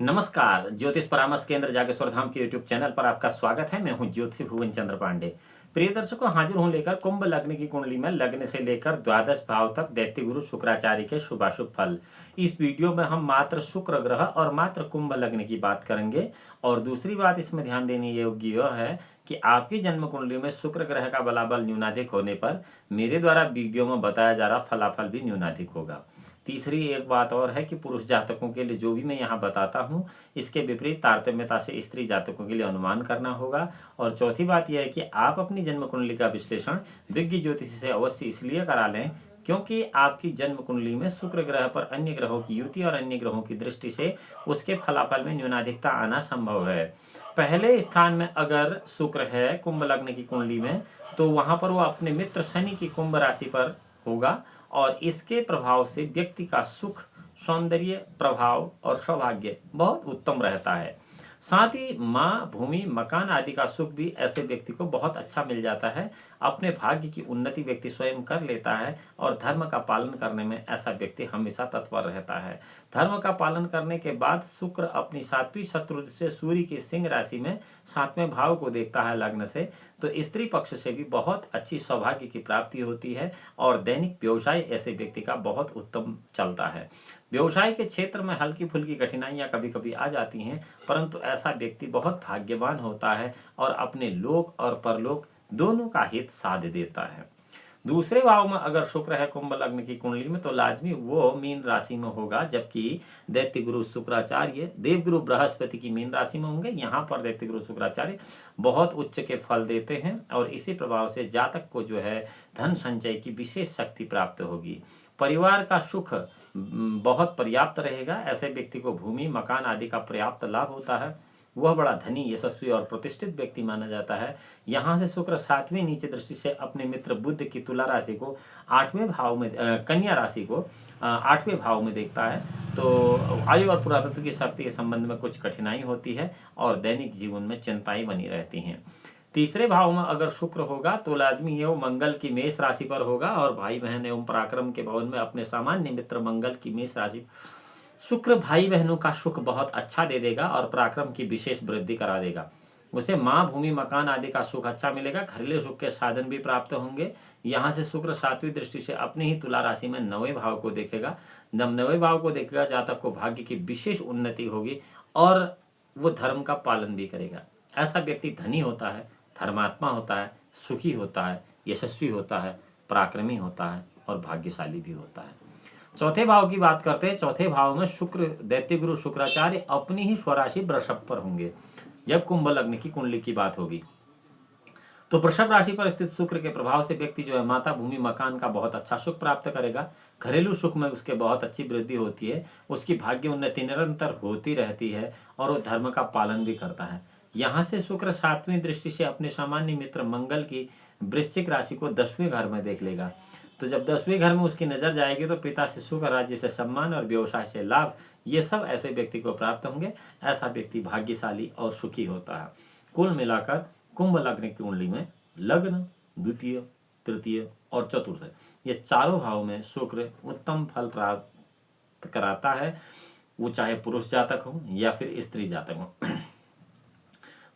नमस्कार, ज्योतिष परामर्श केंद्र जागेश्वर धाम के यूट्यूब चैनल पर आपका स्वागत है। मैं हूं ज्योतिषी भुवन चंद्र पांडे। प्रिय दर्शकों, हाजिर हूं लेकर कुंभ लग्न की कुंडली में लग्न से लेकर द्वादश भाव तक दैत्य गुरु शुक्राचार्य के शुभाशुभ फल। इस वीडियो में हम मात्र शुक्र ग्रह और मात्र कुंभ लग्न की बात करेंगे। और दूसरी बात इसमें ध्यान देने योग्य यह है कि आपकी जन्म कुंडली में शुक्र ग्रह का बलाबल न्यूनाधिक होने पर मेरे द्वारा वीडियो में बताया जा रहा फलाफल भी न्यूनाधिक होगा। तीसरी एक बात और है कि पुरुष जातकों के लिए जो भी मैं यहाँ बताता हूँ, इसके विपरीत तारतम्यता से स्त्री जातकों के लिए अनुमान करना होगा। और चौथी बात यह है कि आप अपनी जन्म कुंडली का विश्लेषण विज्ञ ज्योतिषी से अवश्य इसलिए करा लें क्योंकि आपकी जन्म कुंडली में शुक्र ग्रह पर अन्य ग्रहों की युति और अन्य ग्रहों की दृष्टि से उसके फलाफल में न्यूनाधिकता आना संभव है। पहले स्थान में अगर शुक्र है कुंभ लग्न की कुंडली में, तो वहां पर वो अपने मित्र शनि की कुंभ राशि पर होगा और इसके प्रभाव से व्यक्ति का सुख, सौंदर्य, प्रभाव और सौभाग्य बहुत उत्तम रहता है। साथ ही माँ, भूमि, मकान आदि का सुख भी ऐसे व्यक्ति को बहुत अच्छा मिल जाता है। अपने भाग्य की उन्नति व्यक्ति स्वयं कर लेता है और धर्म का पालन करने में ऐसा व्यक्ति हमेशा तत्पर रहता है। धर्म का पालन करने के बाद शुक्र अपनी सातवीं शत्रु से सूर्य की सिंह राशि में सातवें भाव को देखता है लग्न से, तो स्त्री पक्ष से भी बहुत अच्छी सौभाग्य की प्राप्ति होती है और दैनिक व्यवसाय ऐसे व्यक्ति का बहुत उत्तम चलता है। व्यवसाय के क्षेत्र में हल्की फुल्की कठिनाइयां कभी कभी आ जाती हैं, परंतु ऐसा व्यक्ति बहुत भाग्यवान होता है और अपने लोक और परलोक दोनों का हित साध देता है। दूसरे भाव में अगर शुक्र है कुंभ लग्न की कुंडली में, तो लाजमी वो मीन राशि में होगा, जबकि दैत्य गुरु शुक्राचार्य देवगुरु बृहस्पति की मीन राशि में होंगे। यहाँ पर दैत्य गुरु शुक्राचार्य बहुत उच्च के फल देते हैं और इसी प्रभाव से जातक को जो है धन संचय की विशेष शक्ति प्राप्त होगी। परिवार का सुख बहुत पर्याप्त रहेगा। ऐसे व्यक्ति को भूमि, मकान आदि का पर्याप्त लाभ होता है। वह बड़ा धनी, यशस्वी और प्रतिष्ठित व्यक्ति माना जाता है। यहाँ से शुक्र सातवीं नीचे दृष्टि से अपने मित्र बुध की तुला राशि को आठवें भाव में, कन्या राशि को आठवें भाव में देखता है। तो आयु और पुरातत्व की शक्ति के संबंध में कुछ कठिनाई होती है और दैनिक जीवन में चिंताएं बनी रहती हैं। तीसरे भाव में अगर शुक्र होगा तो लाजमी ये वो मंगल की मेष राशि पर होगा और भाई बहन एवं पराक्रम के भवन में अपने सामान्य मित्र मंगल की मेष राशि। शुक्र भाई बहनों का सुख बहुत अच्छा दे देगा और पराक्रम की विशेष वृद्धि करा देगा। उसे माँ, भूमि, मकान आदि का सुख अच्छा मिलेगा। घरेलू सुख के साधन भी प्राप्त होंगे। यहाँ से शुक्र सातवीं दृष्टि से अपनी ही तुला राशि में नवें भाव को देखेगा। जब नवें भाव को देखेगा, जातक को भाग्य की विशेष उन्नति होगी और वो धर्म का पालन भी करेगा। ऐसा व्यक्ति धनी होता है, धर्मात्मा होता है, सुखी होता है, यशस्वी होता है, पराक्रमी होता है और भाग्यशाली भी होता है। चौथे भाव की बात करते हैं। चौथे भाव में शुक्र दैत्य गुरु शुक्राचार्य अपनी ही स्वराशि वृषभ पर होंगे। जब कुंभ लग्न की कुंडली की बात होगी तो वृषभ राशि पर स्थित शुक्र के प्रभाव से व्यक्ति जो है माता, भूमि, मकान का बहुत अच्छा सुख प्राप्त करेगा। घरेलू सुख में उसके बहुत अच्छी वृद्धि होती है। उसकी भाग्य उन्नति निरंतर होती रहती है और वो धर्म का पालन भी करता है। यहाँ से शुक्र सातवीं दृष्टि से अपने सामान्य मित्र मंगल की वृश्चिक राशि को 10वें घर में देख लेगा। तो जब 10वें घर में उसकी नजर जाएगी तो पिता से सुख, राज्य से सम्मान और व्यवसाय से लाभ, ये सब ऐसे व्यक्ति को प्राप्त होंगे। ऐसा व्यक्ति भाग्यशाली और सुखी होता है। कुल मिलाकर कुंभ लग्न की कुंडली में लग्न, द्वितीय, तृतीय और चतुर्थ, ये चारों भाव में शुक्र उत्तम फल प्राप्त कराता है। वो चाहे पुरुष जातक हो या फिर स्त्री जातक हो।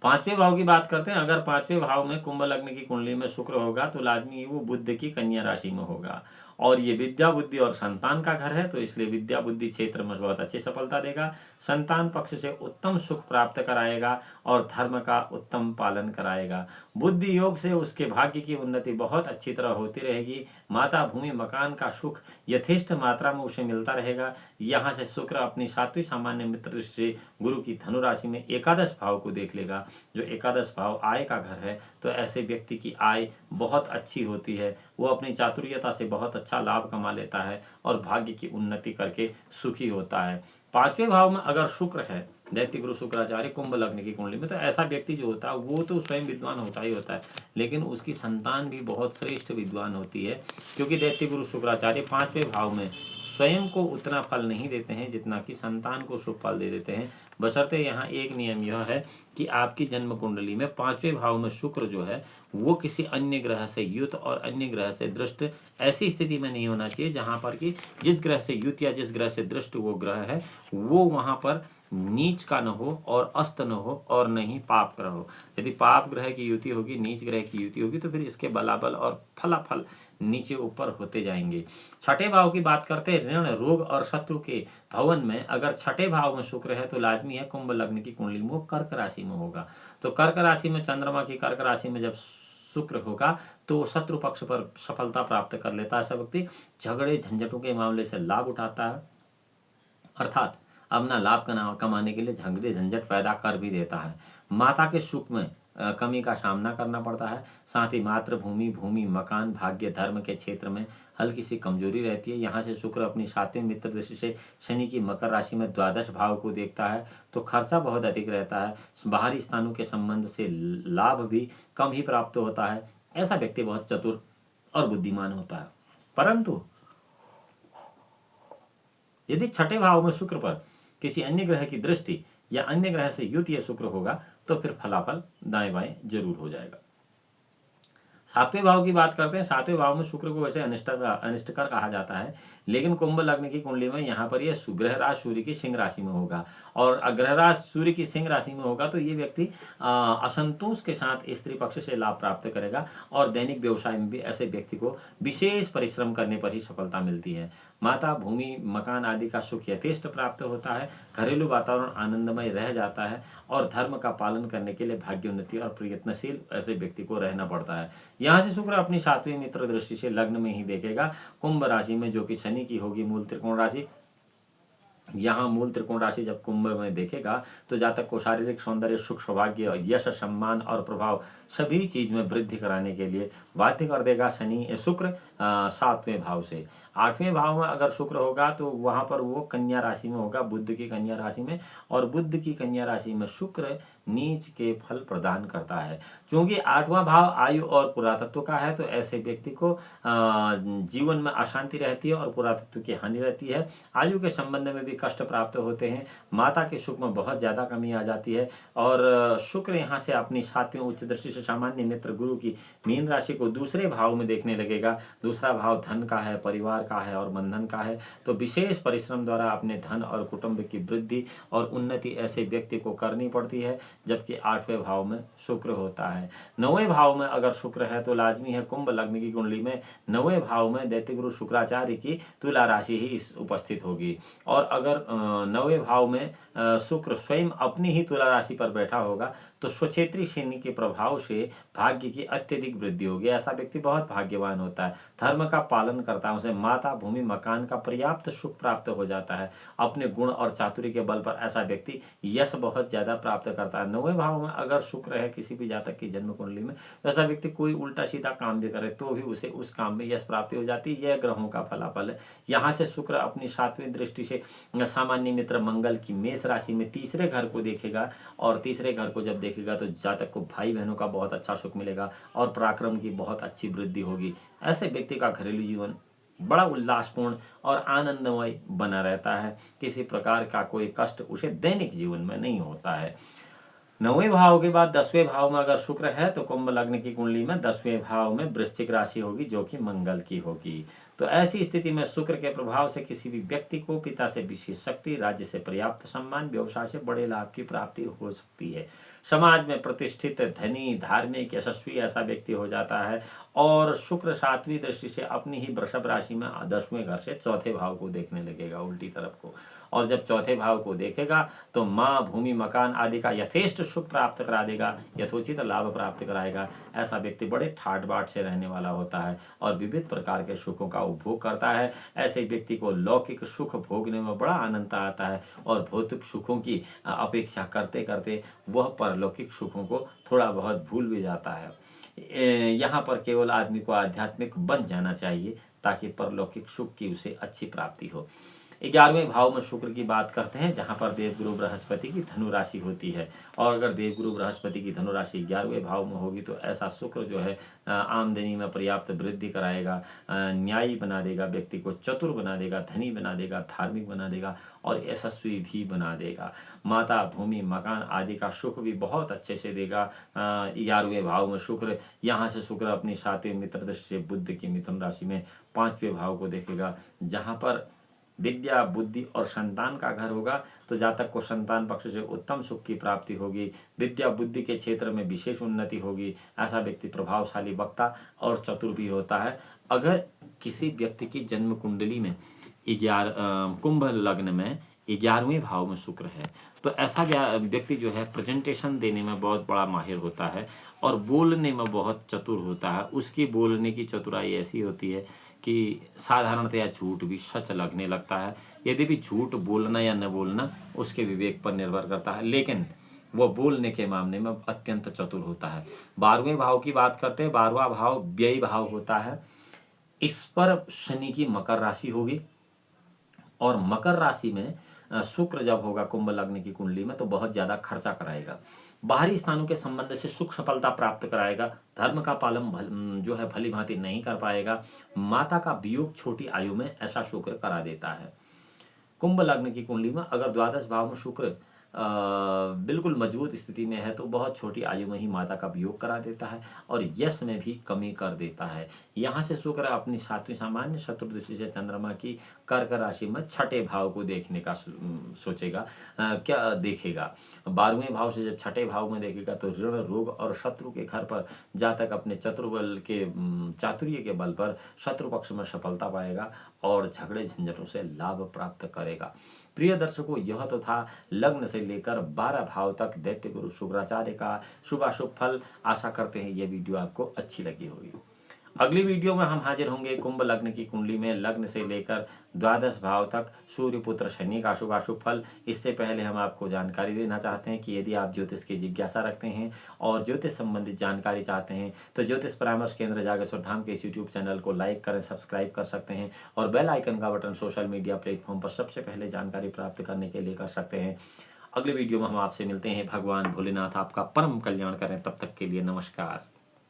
पांचवें भाव की बात करते हैं। अगर पांचवें भाव में कुंभ लग्न की कुंडली में शुक्र होगा तो लाजमी वो बुध की कन्या राशि में होगा और ये विद्या, बुद्धि और संतान का घर है, तो इसलिए विद्या बुद्धि क्षेत्र में बहुत अच्छी सफलता देगा। संतान पक्ष से उत्तम सुख प्राप्त कराएगा और धर्म का उत्तम पालन कराएगा। बुद्धि योग से उसके भाग्य की उन्नति बहुत अच्छी तरह होती रहेगी। माता, भूमि, मकान का सुख यथेष्ट मात्रा में उसे मिलता रहेगा। यहाँ से शुक्र अपनी सातवीं सामान्य मित्र से गुरु की धनु राशि में एकादश भाव को देख लेगा, जो एकादश भाव आय का घर है। तो ऐसे व्यक्ति की आय बहुत अच्छी होती है। वो अपनी चातुर्यता से बहुत अच्छा लाभ कमा लेता है और भाग्य की उन्नति करके सुखी होता है। पांचवें भाव में अगर शुक्र है दैत्य गुरु शुक्राचार्य कुंभ लग्न की कुंडली में, तो ऐसा व्यक्ति जो होता है वो तो स्वयं विद्वान होता ही होता है, लेकिन उसकी संतान भी बहुत श्रेष्ठ विद्वान होती है, क्योंकि दैत्य गुरु शुक्राचार्य पांचवें भाव में स्वयं को उतना फल नहीं देते हैं जितना कि संतान को शुभ फल दे देते हैं। बशर्ते यहाँ एक नियम यह है कि आपकी जन्म कुंडली में 5वें भाव में शुक्र जो है वो किसी अन्य ग्रह से युत और अन्य ग्रह से दृष्ट ऐसी स्थिति में नहीं होना चाहिए जहाँ पर कि जिस ग्रह से युत या जिस ग्रह से दृष्ट वो ग्रह है वो वहाँ पर नीच का न हो और अस्त न हो और न ही पाप ग्रह हो। यदि पाप ग्रह की युति होगी, नीच ग्रह की युति होगी, तो फिर इसके बलाबल और फलाफल नीचे ऊपर होते जाएंगे। छठे भाव की बात करते हैं, ऋण रोग और शत्रु के भवन में अगर छठे भाव में शुक्र है तो लाजमी है कुंभ लग्न की कुंडली में वो कर्क राशि में होगा। तो कर्क राशि में चंद्रमा की कर्क राशि में जब शुक्र होगा तो शत्रु पक्ष पर सफलता प्राप्त कर लेता है। ऐसा व्यक्ति झगड़े झंझटों के मामले से लाभ उठाता है, अर्थात अपना लाभ कमाने के लिए झगड़े झंझट पैदा कर भी देता है। माता के सुख में कमी का सामना करना पड़ता है। साथ ही मातृभूमि, भूमि, मकान, भाग्य, धर्म के क्षेत्र में हल्की सी कमजोरी रहती है। यहाँ से शुक्र अपनी 7वें मित्र दृष्टि से शनि की मकर राशि में द्वादश भाव को देखता है तो खर्चा बहुत अधिक रहता है। बाहरी स्थानों के संबंध से लाभ भी कम ही प्राप्त होता है। ऐसा व्यक्ति बहुत चतुर और बुद्धिमान होता है। परंतु यदि छठे भाव में शुक्र पर किसी अन्य ग्रह की दृष्टि या अन्य ग्रह से युत या शुक्र होगा तो फिर फलाफल दाएं बाएं जरूर हो जाएगा। 7वें भाव की बात करते हैं। 7वें भाव में शुक्र को वैसे अनिष्टकर कहा जाता है, लेकिन कुंभ लग्न की कुंडली में यहाँ पर यह ग्रहराज सूर्य की सिंह राशि में होगा और ग्रहराज सूर्य की सिंह राशि में होगा तो ये व्यक्ति असंतोष के साथ स्त्री पक्ष से लाभ प्राप्त करेगा और दैनिक व्यवसाय में भी ऐसे व्यक्ति को विशेष परिश्रम करने पर ही सफलता मिलती है। माता, भूमि, मकान आदि का सुख यथेष्ट प्राप्त होता है। घरेलू वातावरण आनंदमय रह जाता है और धर्म का पालन करने के लिए भाग्योन्नति और प्रयत्नशील ऐसे व्यक्ति को रहना पड़ता है। यहाँ से शुक्र अपनी 7वीं मित्र दृष्टि से लग्न में ही देखेगा कुंभ राशि में, जो कि शनि की होगी मूल त्रिकोण राशि। यहाँ मूल त्रिकोण राशि जब कुंभ में देखेगा तो जातक को शारीरिक सौंदर्य, सुख, सौभाग्य, यश, सम्मान और प्रभाव सभी चीज में वृद्धि कराने के लिए बाध्य कर देगा शुक्र 7वें भाव से। 8वें भाव में अगर शुक्र होगा तो वहां पर वो कन्या राशि में होगा, बुध की कन्या राशि में, और बुध की कन्या राशि में शुक्र नीच के फल प्रदान करता है। क्योंकि 8वां भाव आयु और पुरातत्व का है तो ऐसे व्यक्ति को जीवन में अशांति रहती है और पुरातत्व की हानि रहती है। आयु के संबंध में भी कष्ट प्राप्त होते हैं। माता के सुख में बहुत ज्यादा कमी आ जाती है और शुक्र यहाँ से अपनी 7वीं उच्च दृष्टि से सामान्य मित्र गुरु की मीन राशि को दूसरे भाव में देखने लगेगा। दूसरा भाव धन का है, परिवार का है और बंधन का है। तो विशेष परिश्रम द्वारा अपने धन और कुटुंब की वृद्धि और उन्नति ऐसे व्यक्ति को करनी पड़ती है, जबकि 8वें भाव में शुक्र होता है। 9वें भाव में अगर शुक्र है तो लाजमी है कुंभ लग्न की कुंडली में 9वें भाव में दैत्य गुरु शुक्राचार्य की तुला राशि ही उपस्थित होगी। और अगर 9वें भाव में शुक्र स्वयं अपनी ही तुला राशि पर बैठा होगा तो स्वक्षेत्री शनि के प्रभाव से भाग्य की अत्यधिक वृद्धि होगी। ऐसा व्यक्ति बहुत भाग्यवान होता है, धर्म का पालन करता है, उसे माता, भूमि, मकान का पर्याप्त सुख प्राप्त हो जाता है। अपने गुण और चातुर्य के बल पर ऐसा व्यक्ति यश बहुत ज्यादा प्राप्त करता है। 9वें भाव में अगर शुक्र है किसी भी जातक की जन्म कुंडली में तो ऐसा व्यक्ति कोई उल्टा सीधा काम भी करे तो भी उसे उस काम में यश प्राप्ति हो जाती है। यह ग्रहों का फलाफल है। यहाँ से शुक्र अपनी 7वीं दृष्टि से सामान्य मित्र मंगल की मेष राशि में तीसरे घर को देखेगा और तीसरे घर को जब देखेगा तो जातक को भाई बहनों का बहुत अच्छा सुख मिलेगा और पराक्रम की बहुत अच्छी वृद्धि होगी। ऐसे व्यक्ति का घरेलू जीवन बड़ा उल्लासपूर्ण और आनंदमय बना रहता है। किसी प्रकार का कोई कष्ट उसे दैनिक जीवन में नहीं होता है। 9वें भाव के बाद 10वें भाव में अगर शुक्र है तो कुंभ लग्न की कुंडली में 10वें भाव में वृश्चिक राशि होगी जो कि मंगल की होगी। तो ऐसी स्थिति में शुक्र के प्रभाव से किसी भी व्यक्ति को पिता से विशेष शक्ति, राज्य से पर्याप्त सम्मान, व्यवसाय से बड़े लाभ की प्राप्ति हो सकती है। समाज में प्रतिष्ठित, धनी, धार्मिक, यशस्वी ऐसा व्यक्ति हो जाता है। और शुक्र 7वीं दृष्टि से अपनी ही वृषभ राशि में 10वें घर से चौथे भाव को देखने लगेगा, उल्टी तरफ को। और जब चौथे भाव को देखेगा तो माँ, भूमि, मकान आदि का यथेष्ट सुख प्राप्त करा देगा, यथोचित लाभ प्राप्त कराएगा। ऐसा व्यक्ति बड़े ठाट बाट से रहने वाला होता है और विविध प्रकार के सुखों का उपभोग करता है। ऐसे व्यक्ति को लौकिक सुख भोगने में बड़ा आनंद आता है और भौतिक सुखों की अपेक्षा करते करते वह परलौकिक सुखों को थोड़ा बहुत भूल भी जाता है। यहाँ पर केवल आदमी को आध्यात्मिक बन जाना चाहिए ताकि परलौकिक सुख की उसे अच्छी प्राप्ति हो। 11वें भाव में शुक्र की बात करते हैं, जहां पर देवगुरु बृहस्पति की धनु राशि होती है। और अगर देवगुरु बृहस्पति की धनु राशि 11वें भाव में होगी तो ऐसा शुक्र जो है आमदनी में पर्याप्त वृद्धि कराएगा, न्यायी बना देगा, व्यक्ति को चतुर बना देगा, धनी बना देगा, धार्मिक बना देगा और यशस्वी भी बना देगा। माता, भूमि, मकान आदि का सुख भी बहुत अच्छे से देगा। 11वें भाव में शुक्र, यहाँ से शुक्र अपनी 7वें मित्र दृष्टि से बुध की मिथुन राशि में 5वें भाव को देखेगा, जहाँ पर विद्या, बुद्धि और संतान का घर होगा। तो जातक को संतान पक्ष से उत्तम सुख की प्राप्ति होगी, विद्या बुद्धि के क्षेत्र में विशेष उन्नति होगी। ऐसा व्यक्ति प्रभावशाली वक्ता और चतुर भी होता है। अगर किसी व्यक्ति की जन्म कुंडली में 11 कुंभ लग्न में 11वें भाव में शुक्र है तो ऐसा व्यक्ति जो है प्रेजेंटेशन देने में बहुत बड़ा माहिर होता है और बोलने में बहुत चतुर होता है। उसकी बोलने की चतुराई ऐसी होती है कि साधारणतया झूठ भी सच लगने लगता है। यदि भी झूठ बोलना या न बोलना उसके विवेक पर निर्भर करता है, लेकिन वो बोलने के मामले में अत्यंत चतुर होता है। 12वें भाव की बात करते हैं। 12वां भाव व्यय भाव होता है। इस पर शनि की मकर राशि होगी और मकर राशि में शुक्र जब होगा कुंभ लग्न की कुंडली में तो बहुत ज्यादा खर्चा कराएगा, बाहरी स्थानों के संबंध से सुख सफलता प्राप्त कराएगा, धर्म का पालन जो है भली भांति नहीं कर पाएगा। माता का वियोग छोटी आयु में ऐसा शुक्र करा देता है। कुंभ लग्न की कुंडली में अगर द्वादश भाव में शुक्र बिल्कुल मजबूत स्थिति में है तो बहुत छोटी आयु में ही माता का वियोग करा देता है और यश में भी कमी कर देता है। यहाँ से शुक्र अपनी 7वीं सामान्य शत्रु दृष्टि से चंद्रमा की कर्क राशि में 6ठे भाव को देखने का सोचेगा, क्या देखेगा। 12वें भाव से जब 6ठे भाव में देखेगा तो ऋण, रोग और शत्रु के घर पर जातक अपने चातुर्य के बल पर शत्रु पक्ष में सफलता पाएगा और झगड़े झंझटों से लाभ प्राप्त करेगा। प्रिय दर्शकों, यह तो था लग्न से लेकर 12 भाव तक दैत्य गुरु शुक्राचार्य का शुभाशुभ फल। आशा करते हैं यह वीडियो आपको अच्छी लगी होगी। अगली वीडियो में हम हाजिर होंगे कुंभ लग्न की कुंडली में लग्न से लेकर द्वादश भाव तक सूर्य पुत्र शनि का शुभाशुभ फल। इससे पहले हम आपको जानकारी देना चाहते हैं कि यदि आप ज्योतिष की जिज्ञासा रखते हैं और ज्योतिष संबंधित जानकारी चाहते हैं तो ज्योतिष परामर्श केंद्र जागेश्वर धाम के इस यूट्यूब चैनल को लाइक करें, सब्सक्राइब कर सकते हैं और बेल आइकन का बटन सोशल मीडिया प्लेटफॉर्म पर सबसे पहले जानकारी प्राप्त करने के लिए कर सकते हैं। अगले वीडियो में हम आपसे मिलते हैं। भगवान भोलेनाथ आपका परम कल्याण करें। तब तक के लिए नमस्कार।